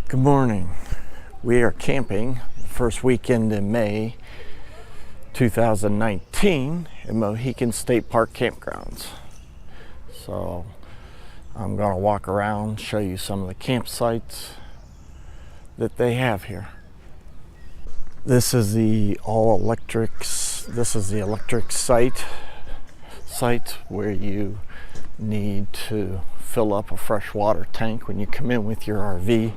Good morning. We are camping the first weekend in May 2019 in Mohican State Park campgrounds. So I'm going to walk around, show you some of the campsites that they have here. This is the electric site where you need to fill up a freshwater tank when you come in with your RV,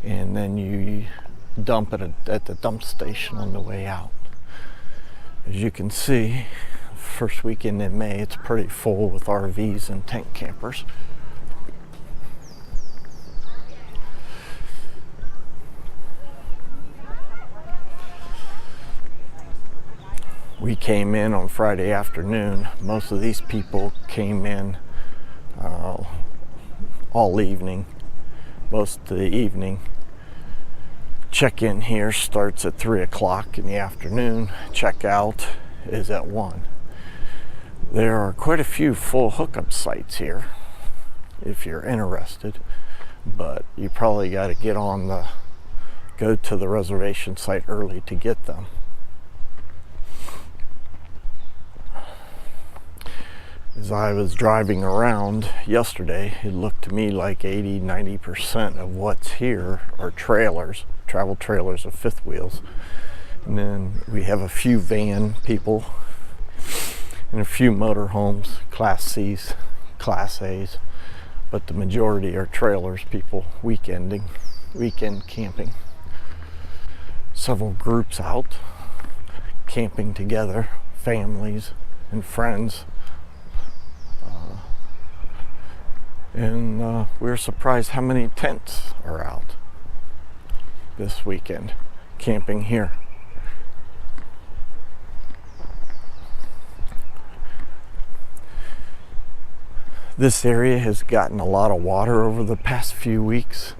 and then you dump it at the dump station on the way out. As you can see, first weekend in May, it's pretty full with RVs and tent campers. We came in on Friday afternoon. Most of these people came in all evening, most of the evening. Check-in here starts at 3 o'clock in the afternoon. Check-out is at 1. There are quite a few full hookup sites here if you're interested, but you probably got to go to the reservation site early to get them. As I was driving around yesterday, it looked to me like 80-90% of what's here are trailers, travel trailers with fifth wheels. And then we have a few van people and a few motorhomes, Class C's, Class A's, but the majority are trailers, people weekend camping. Several groups out camping together, families and friends. And we're surprised how many tents are out this weekend camping here. This area has gotten a lot of water over the past few weeks,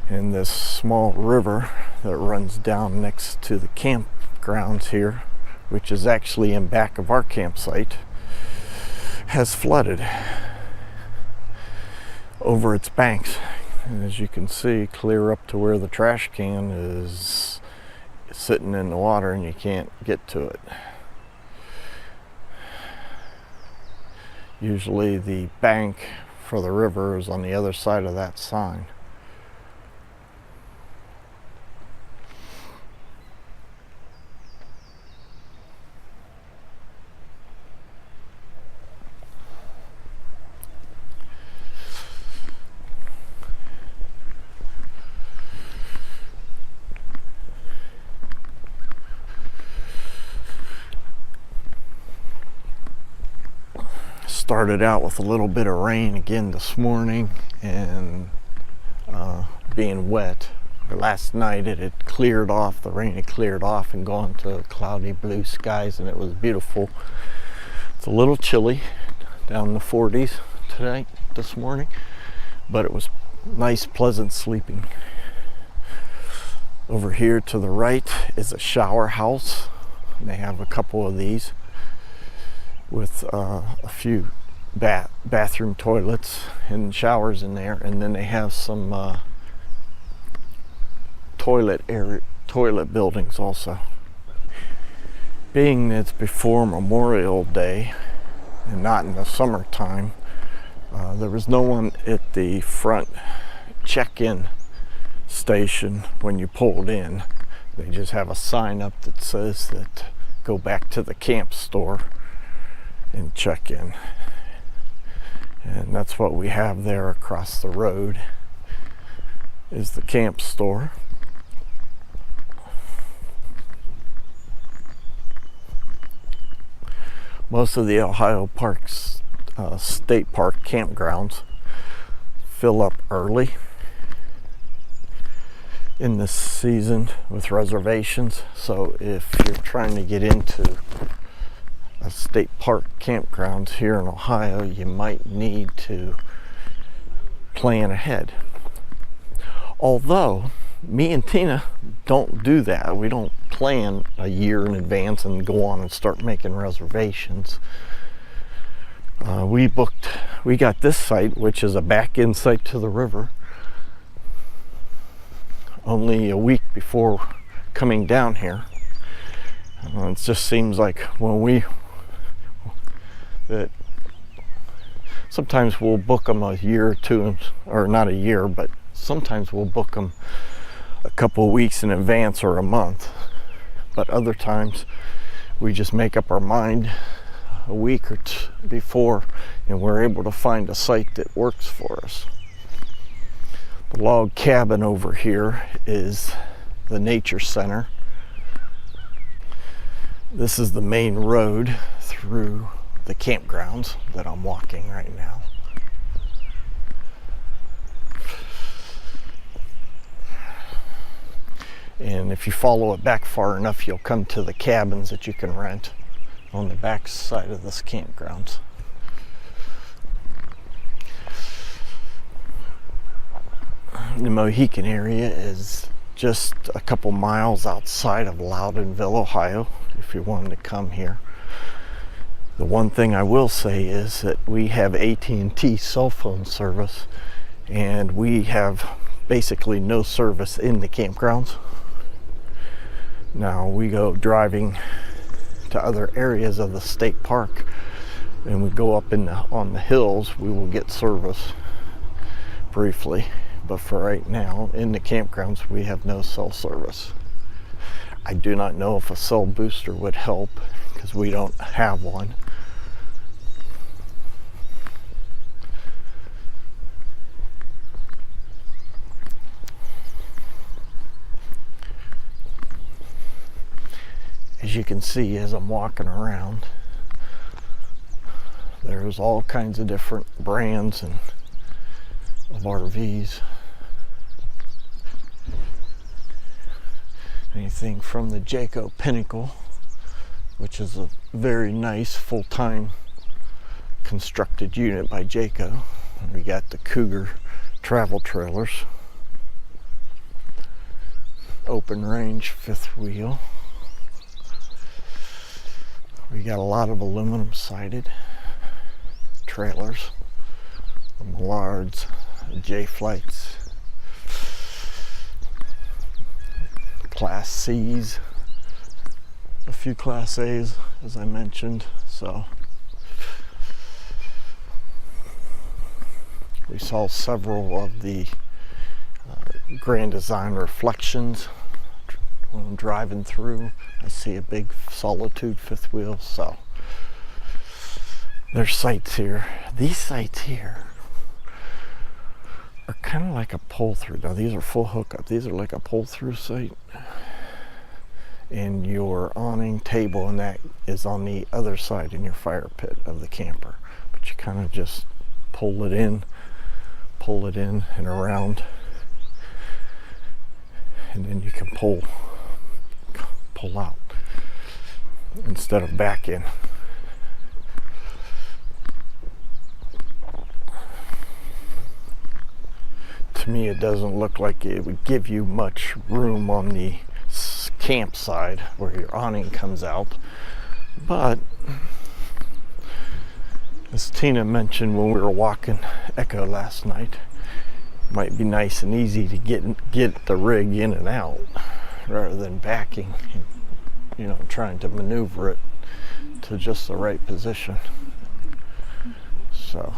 and this small river that runs down next to the campgrounds here, which is actually in back of our campsite, has flooded over its banks. And as you can see, clear up to where the trash can is sitting in the water and you can't get to it. Usually the bank for the river is on the other side of that sign. Started out with a little bit of rain again this morning and being wet. Last night it had cleared off, the rain had cleared off and gone to cloudy blue skies, and it was beautiful. It's a little chilly, down in the 40s this morning, but it was nice, pleasant sleeping. Over here to the right is a shower house, and they have a couple of these with a few bathroom toilets and showers in there, and then they have some toilet buildings also. Being that it's before Memorial Day and not in the summertime, there was no one at the front check-in station when you pulled in. They just have a sign up that says that go back to the camp store and check in. And that's what we have there across the road is the camp store. Most of the Ohio parks, state park campgrounds fill up early in this season with reservations. So if you're trying to get into a state park campground here in Ohio, you might need to plan ahead. Although me and Tina don't do that. We don't plan a year in advance and go on and start making reservations. We got this site, which is a back-in site to the river, only a week before coming down here. It just seems like that sometimes we'll book them a year or two, or not a year, but sometimes we'll book them a couple of weeks in advance or a month. But other times we just make up our mind a week or two before, and we're able to find a site that works for us. The log cabin over here is the nature center. This is the main road through the campgrounds that I'm walking right now. And if you follow it back far enough, you'll come to the cabins that you can rent on the back side of this campground. The Mohican area is just a couple miles outside of Loudonville, Ohio, if you wanted to come here. The one thing I will say is that we have AT&T cell phone service, and we have basically no service in the campgrounds. Now we go driving to other areas of the state park, and we go up on the hills, we will get service briefly. But for right now, in the campgrounds, we have no cell service. I do not know if a cell booster would help, because we don't have one. As you can see, as I'm walking around, there's all kinds of different brands of RVs. Anything from the Jayco Pinnacle, which is a very nice full-time constructed unit by Jayco. We got the Cougar travel trailers, open range fifth wheel. We got a lot of aluminum sided trailers, the Millards, the J-Flights, Class C's, a few Class A's, as I mentioned. So we saw several of the Grand Design Reflections when I'm driving through. I see a big Solitude fifth wheel. So there's sites here. These sites here are kind of like a pull-through. Now these are full hookup. These are like a pull-through site, and your awning table and that is on the other side in your fire pit of the camper. But you kind of just pull it in and around, and then you can pull out instead of back in. To me, it doesn't look like it would give you much room on the campsite where your awning comes out. But as Tina mentioned when we were walking Echo last night, it might be nice and easy to get the rig in and out rather than backing and, trying to maneuver it to just the right position. So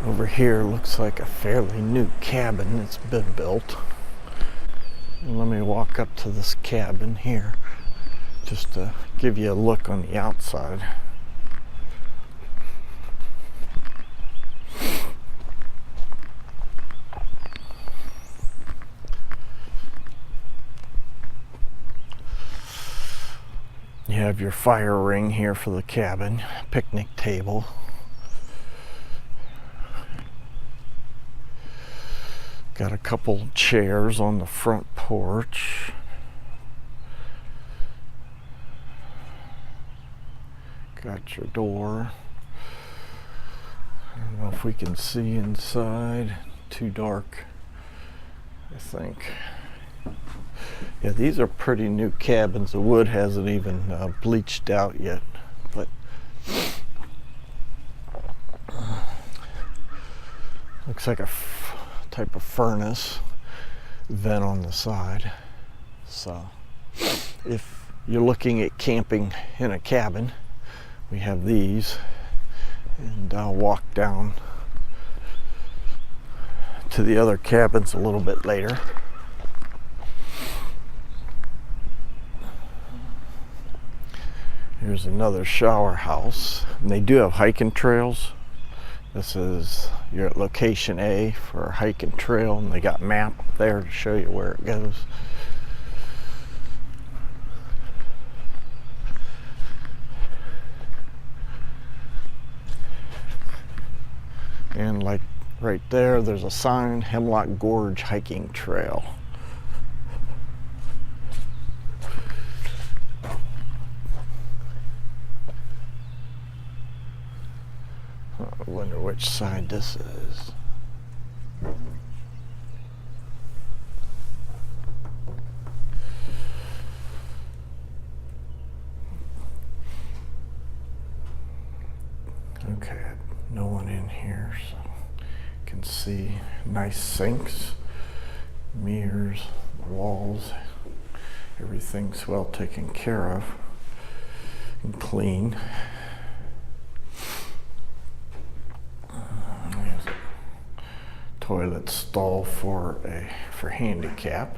over here looks like a fairly new cabin that's been built. And let me walk up to this cabin here just to give you a look on the outside. You have your fire ring here for the cabin, picnic table. Got a couple chairs on the front porch. Got your door. I don't know if we can see inside. Too dark, I think. Yeah, these are pretty new cabins. The wood hasn't even bleached out yet, but looks like a type of furnace vent on the side. So if you're looking at camping in a cabin, we have these, and I'll walk down to the other cabins a little bit later. Here's another shower house, and they do have hiking trails. This is you're at location A for a hiking trail, and they got a map there to show you where it goes. And like right there, there's a sign, Hemlock Gorge Hiking Trail. I wonder which side this is. Okay, no one in here, so you can see nice sinks, mirrors, walls, everything's well taken care of and clean. There's a toilet stall for handicap.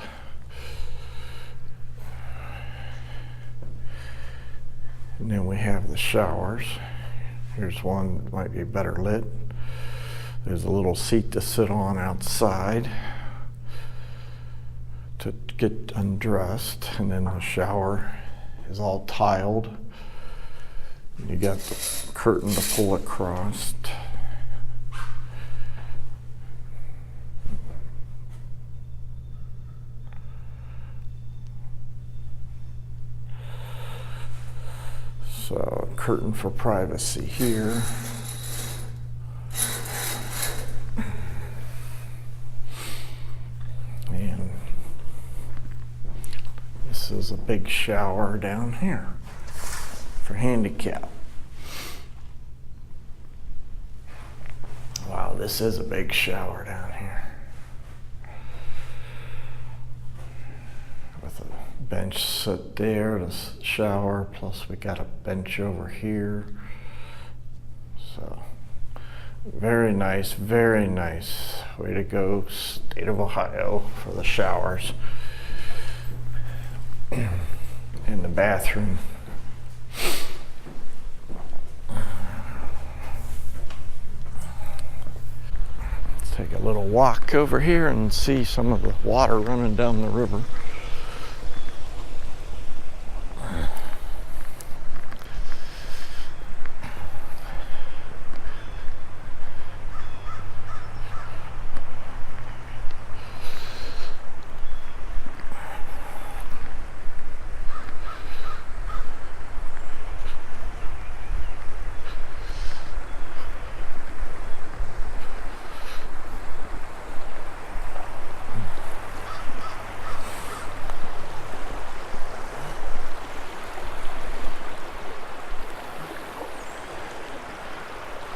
And then we have the showers. Here's one that might be better lit. There's a little seat to sit on outside to get undressed, and then the shower is all tiled. You got the curtain to pull across. So, curtain for privacy here. And this is a big shower down here for handicap. Wow, this is a big shower down here. With a bench set there to shower, plus we got a bench over here. So very nice, very nice. Way to go, state of Ohio, for the showers. And the bathroom. Let's take a little walk over here and see some of the water running down the river.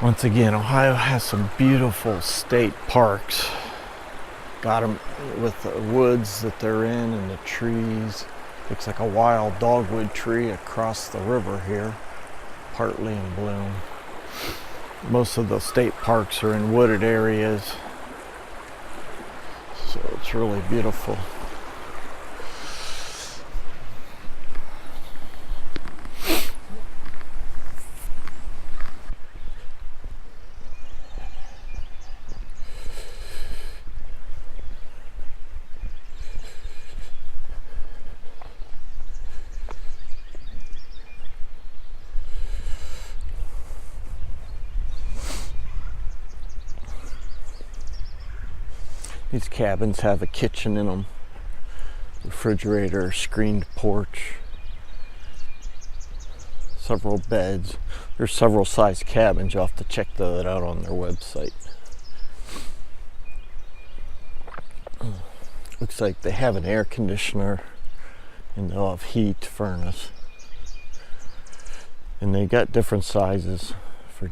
Once again, Ohio has some beautiful state parks. Got them with the woods that they're in and the trees. Looks like a wild dogwood tree across the river here, partly in bloom. Most of the state parks are in wooded areas, so it's really beautiful. These cabins have a kitchen in them, refrigerator, screened porch, several beds. There's several size cabins. You'll have to check that out on their website. Looks like they have an air conditioner and they'll have heat, furnace, and they got different sizes for.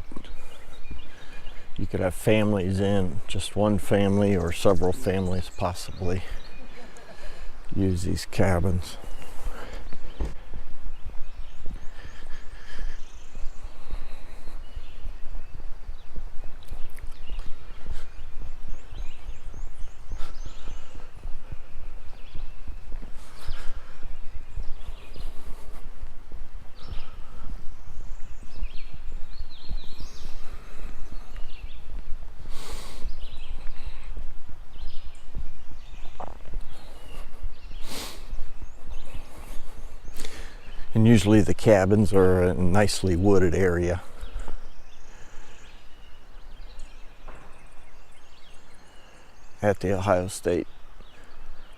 You could have families in, just one family or several families possibly use these cabins. And usually the cabins are in a nicely wooded area. At the Ohio State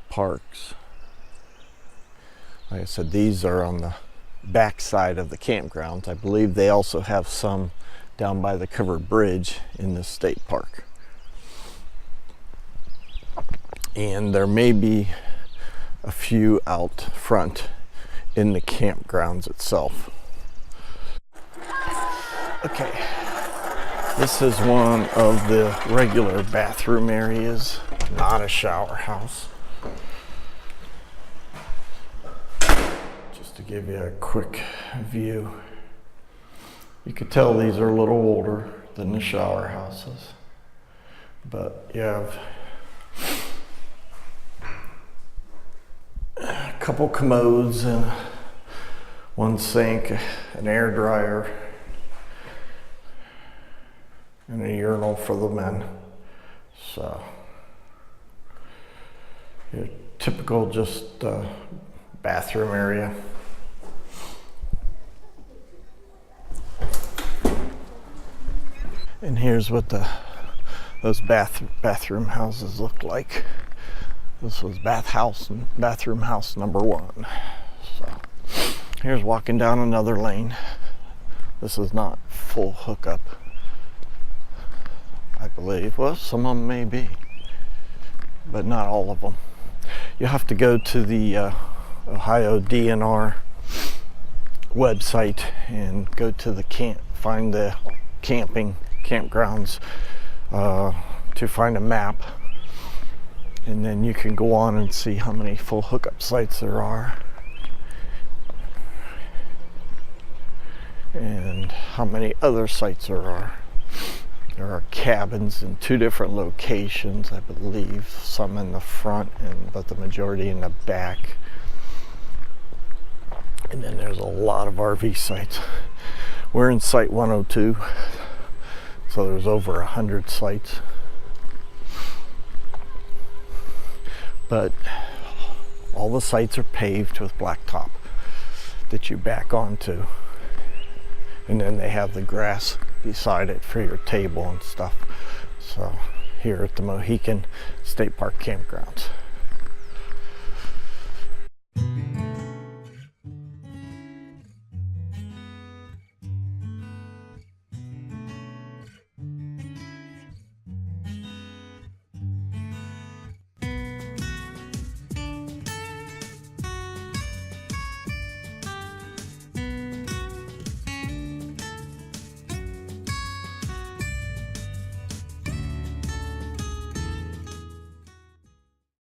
parks. Like I said, these are on the back side of the campgrounds. I believe they also have some down by the covered bridge in the state park. And there may be a few out front in the campgrounds itself. Okay, this is one of the regular bathroom areas, not a shower house. Just to give you a quick view, you could tell these are a little older than the shower houses, but you have a couple commodes and one sink, an air dryer, and a urinal for the men. So your typical just bathroom area. And here's what those bathroom houses look like. This was bathroom house number 1. So here's walking down another lane. This is not full hookup, I believe. Well, some of them may be, but not all of them. You have to go to the Ohio DNR website and go to the find the campgrounds to find a map. And then you can go on and see how many full hookup sites there are and how many other sites there are. There are cabins in 2 different locations, I believe, some in the front but the majority in the back. And then there's a lot of RV sites. We're in site 102, so there's over 100 sites. But all the sites are paved with blacktop that you back onto. And then they have the grass beside it for your table and stuff. So here at the Mohican State Park campgrounds.